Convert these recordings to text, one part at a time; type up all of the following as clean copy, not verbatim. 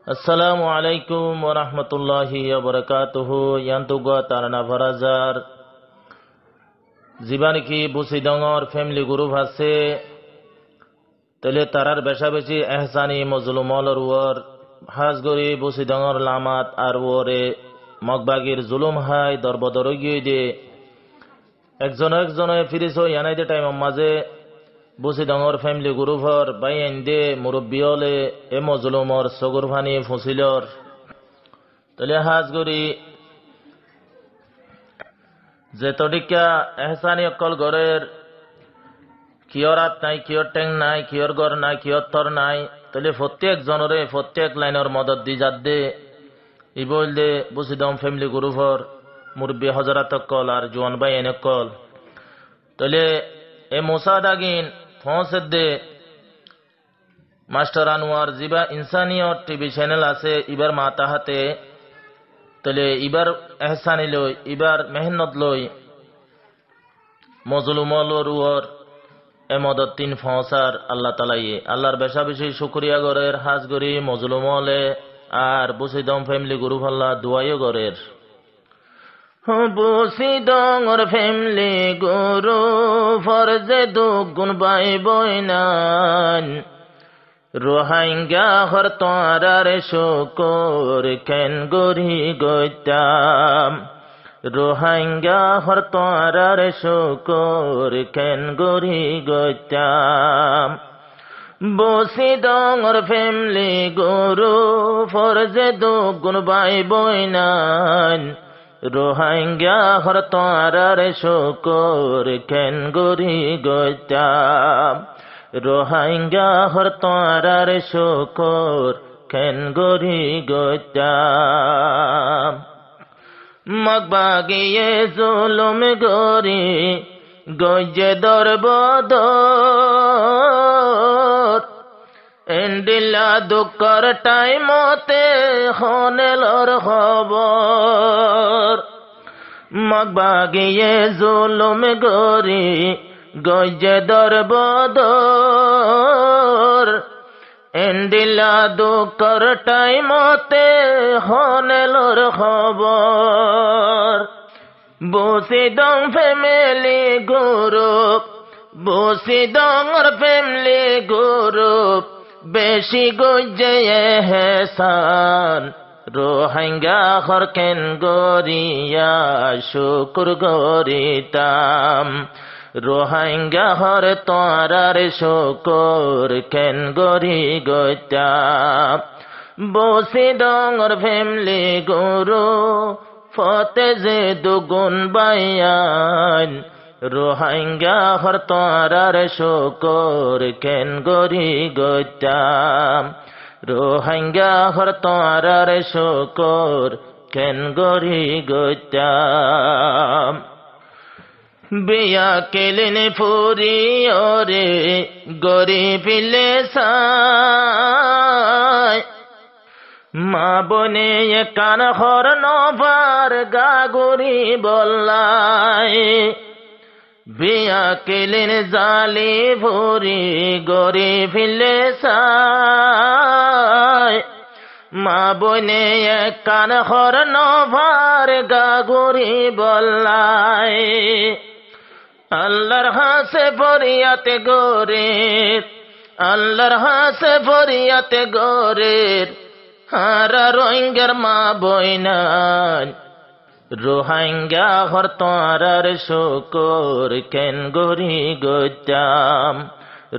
Assalamu alaikum wa rahmatullahi wa barakatuhu. Yantuga tarana farazar জীবানি কি বুসি ডঙর family group আছে তেলে তারার বেশা বেশি এহসানি মজলুমলর ওর হাজগরি বুসি ডঙর লামাত আর ওরে মগবাগির জুলুম হাই দরবদরগিয়ে দে একজনে ফিরিস ইয়ানাইদে টাইম মাঝে বুসি ডঙর ফ্যামিলি গ্রুপর বাইন দে মুরব্বিয়লে এ মজলুমর সগুরভানি ফুসিলর তেলে হাজগরি যে তডিকা এহসানি অকল গড়ের কিয়র আত নাই কিয়র টেং নাই কিয়র গড় নাই কিয়র তর নাই তাহলে প্রত্যেক জনরে প্রত্যেক লাইনের মদত দি যাত দে ই বল দে বুসিদম ফ্যামিলি গ্রুপর মুরব্বী হজরত কল আর জোয়ান ভাই এনে কল তাহলে এ মোসাদাগিন ফসেদ দে মাস্টার আনোয়ার জিবা ইনসানিয়ত টিভি চ্যানেল আছে ইবার মাতা হাতে তাহলে ইবার এহসানি লই ইবার মেহনত লই মজলুমলর উয়র এমদত তিন ফসার আল্লাহ তালাই আল্লাহর বেশা বেশি শুক্রিয়া গরের হাজ গরি মজলুমলে আর বুসিদম ফ্যামিলি গ্রুপ আল্লাহ দুয়াইও গরের বুসিদঙর ফ্যামিলি গ্রুপ ফরজে দুগুণ বাই বইনান রোহাইঙ্গা হর তোয়ারার শুকর কেন গরি গইতাম রোহাইঙ্গা হর তোয়ারার শুকর কেন গরি গইতাম বুসিদঙর ফ্যামিলি গ্রুপ ফরজে দুগুণ বাই বইনান রোহাইঙ্গা হর তোয়ারার শুকর কেন গরি গইতাম রোহাইঙ্গা হর তোয়ারার শুকর কেন গরি গইতাম মগবাগিয়ে জুলুম গরি গজে দরবদর এন্ডিলা দুঃখর টাইমতে হনেলর খবর মগবাগিয়ে জুলুম গরি গজে দরবদর এন্ডিলা দুঃখর টাইমতে হনেলর খবর বুসিদং ফ্যামিলি গ্রুপ বুসিদঙর ফ্যামিলি গ্রুপ বেশি গজে এহসান রোহাইঙ্গা হর কেন গরিয়া শুকুর গরিতাম রোহাইঙ্গা হর তোয়ারার শুকর কেন গরি গইতাম বুসিদঙর ফ্যামিলি গ্রুপ ফতে যে দুগুণ বাইয়ান রোহাইঙ্গা হর তোয়ারার শুকর কেন গরি গইতাম রোহাইঙ্গা হর তোয়ারার শুকর কেন গরি গইতাম বিয়া কেলেন ফুরি ওরে গরি ফিলে সাই মা বনে কান হর নভার গাগুরি বল্লাই বিয়া কেলেন জালি ফুরি গরি ফিলে সাই মা বনে কান হর নভার গাগুরি বল্লাই আল্লাহর হাসে ফরিয়াতে গোরের আল্লাহর হাসে ফরিয়াতে গোরের হারা রোহিঙ্গার মা বইনান রোহাইঙ্গা হর তোয়ারার শুকর কেন গরি গইতাম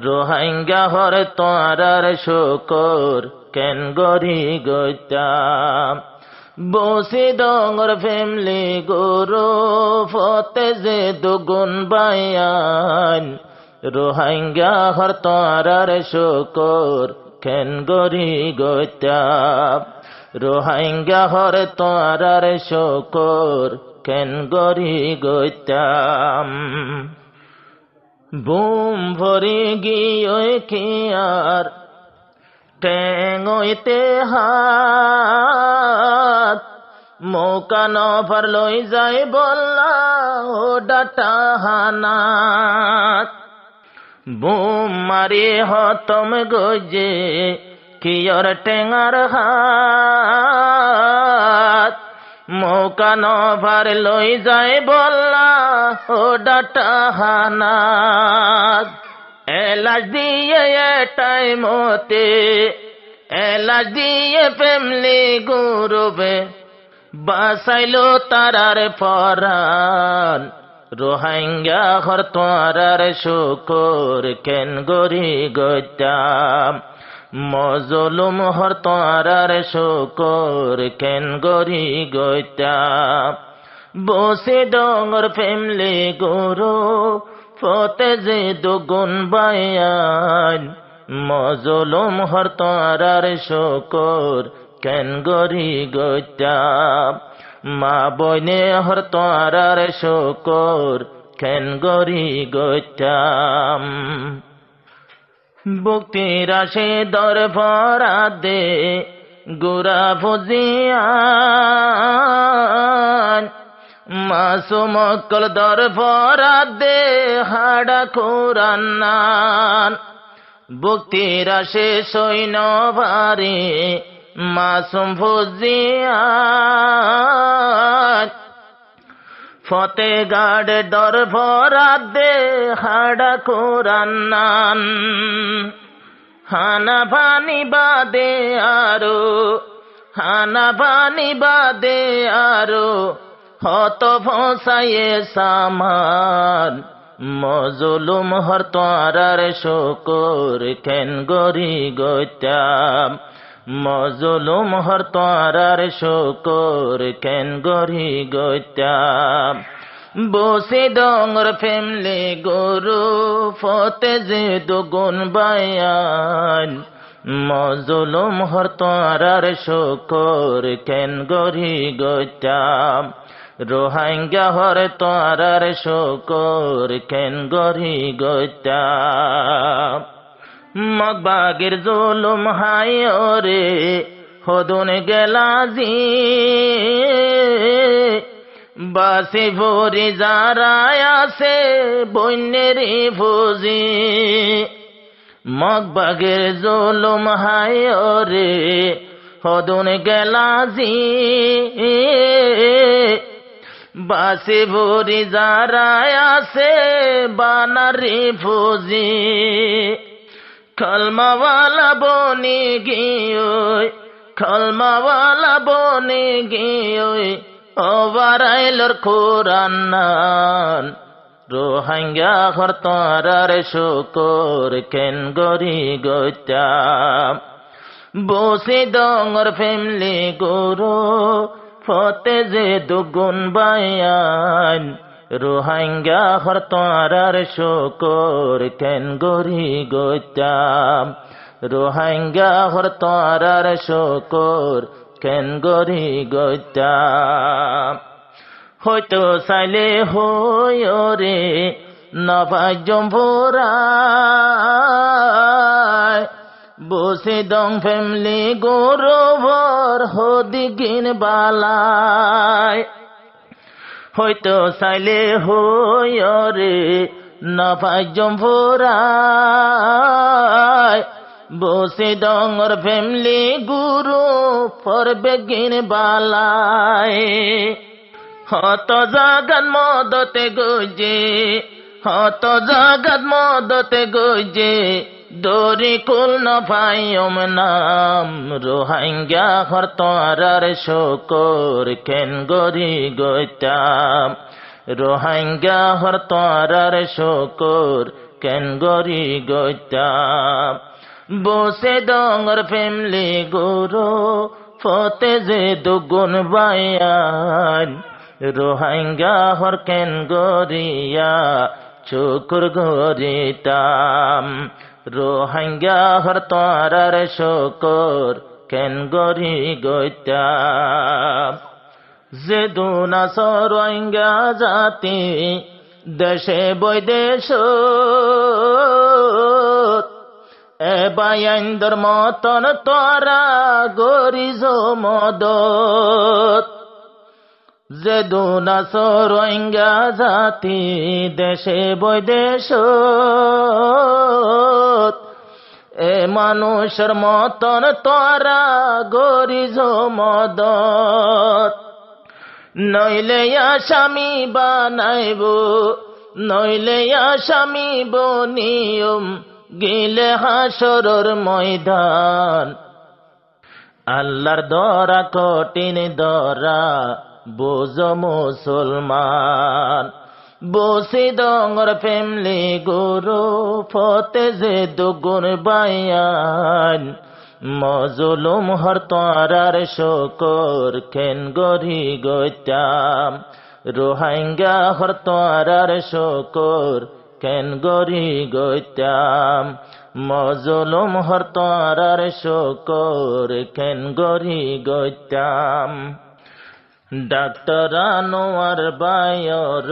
রোহাইঙ্গা হর তোয়ারার শুকর কেন গরি গইতাম বুসিদঙর ফ্যামিলি গ্রুপ ফতে যে দুগুণ বাইয়ান রোহাইঙ্গা হর তোয়ারার শুকর কেন গরি গইতাম রোহাইঙ্গা হর তোয়ারার শুকর কেন গরি গইতাম বুম ভরি গিয়ে খিয়ার টেঙইতে হাত মৌকা নভার লই যাই বললা ও ডাটা হানাত বুম মারি হতম গজে কিয়র টেঙার হাত মৌকা নভার লই যায় বললা ও ডাটা হানাত এলাচ দিয়ে এটাই মতে এলাচ দিয়ে ফ্যামিলি গুরুবে বাসাইলো তারার পরান রোহিঙ্গা হর তোরার শুকুর কেন গরি গইতাম মজলুম হর তোরার শুকুর কেন গরি গইতাম বসে ডঙ্গর ফ্যামিলি গুরু ফতে যে দুগুণ বায়ান মজলুম হর তোরার শুকুর কেন গরি গইতাম মা বইনে হর তোরার শুকুর কেন গরি গইতাম বুক্তির আসে দর ভরা দে গুড়া ভুজিয়ান মাসুম কল দর ভরা দে হাড়া কুরান্নান বুক্তির আসে সৈন্য ভারে মাসুম ভুজিয়ান ফতে গাড় দর ভরা দে হাড়া কুরান্নান হানা ভানি বাদে আরো হত ভসায়ে সামান মজলুম হর তোরার শুকুর কেন গরি গইতাম মজলুম হর তোরার শুকুর কেন গরি গইতাম বসে ডঙ্গর ফ্যামিলি গুরু ফতে যে দুগুণ বায়ান মজলুম হর তোরার শুকুর কেন গরি গইতাম রোহিঙ্গা হর তোরার শুকুর কেন গরি গইতাম মগবাগের জুলুম হাই ওরে হদুন গেলাজি বাসি ভরি যারায় আছে বন্যেরি ভুজি মগবাগের জুলুম হাই ওরে হদুন গেলাজি বাসি ভরি যারায় আছে বানারি ভুজি কলমাওয়ালা বনে গিয়ে ওভারাইলর কোরআন রোহিঙ্গা হর তোরার শুকুর কেন গরি গইতাম বসে ডঙ্গর ফ্যামিলি গুরু ফতে যে দুগুণ বায়ান রোহিঙ্গা হর তোরার শুকুর কেন গরি গইতাম রোহিঙ্গা হর তোরার শুকুর কেন গরি গইতাম হয়তো চাইলে হইরে নভাজ্যম ভোরায় বসে দং ফ্যামিলি গৌরবর হদিগিন বালায় হয়তো চাইলে হইরে নভাজ্যম ভোরায় বসে ডঙ্গর ফ্যামিলি গুরু পরবে গিন বালায় হত জাগাত মদতে গজে দরি কুল নভাইম নাম রোহিঙ্গা হর তোরার শুকুর কেন গরি গইতাম রোহিঙ্গা হর তোরার শুকুর কেন গরি গইতাম বসে ডঙ্গর ফ্যামিলি গুরু ফতে যে দুগুণ বায়ান রোহিঙ্গা হর কেন গরিয়া শুকুর গরিতাম রোহিঙ্গা হর তোরার শুকুর কেন গরি গইতাম যে দুনাস রোহিঙ্গা জাতি দেশে বৈদেশ বায়াইন্দর মতন তোরা গরিজ মদত যে দুনাস রোহিঙ্গা জাতি দেশে বৈদেশ এ মানুষের মতন তোরা গরিজ মদত, নইলে আসামি বানাইব, নইলে আসামি বনিয়ম গিলে হাসরর ময়দান। আল্লাহর দরা কঠিন দরা বোঝ মুসলমান, বসি ডঙর ফেমলি গুরু ফতে যে দুগুণ বায়ান। মজলুম হর তোরার শকর খেন গরি গইতাম, রোহাঙ্গা হর তোরার শকর কেন গরি গইতাম। মজলুম হর তোরার শকর কেন গরি গইতাম। ডাক্তার আনোয়ার বায়র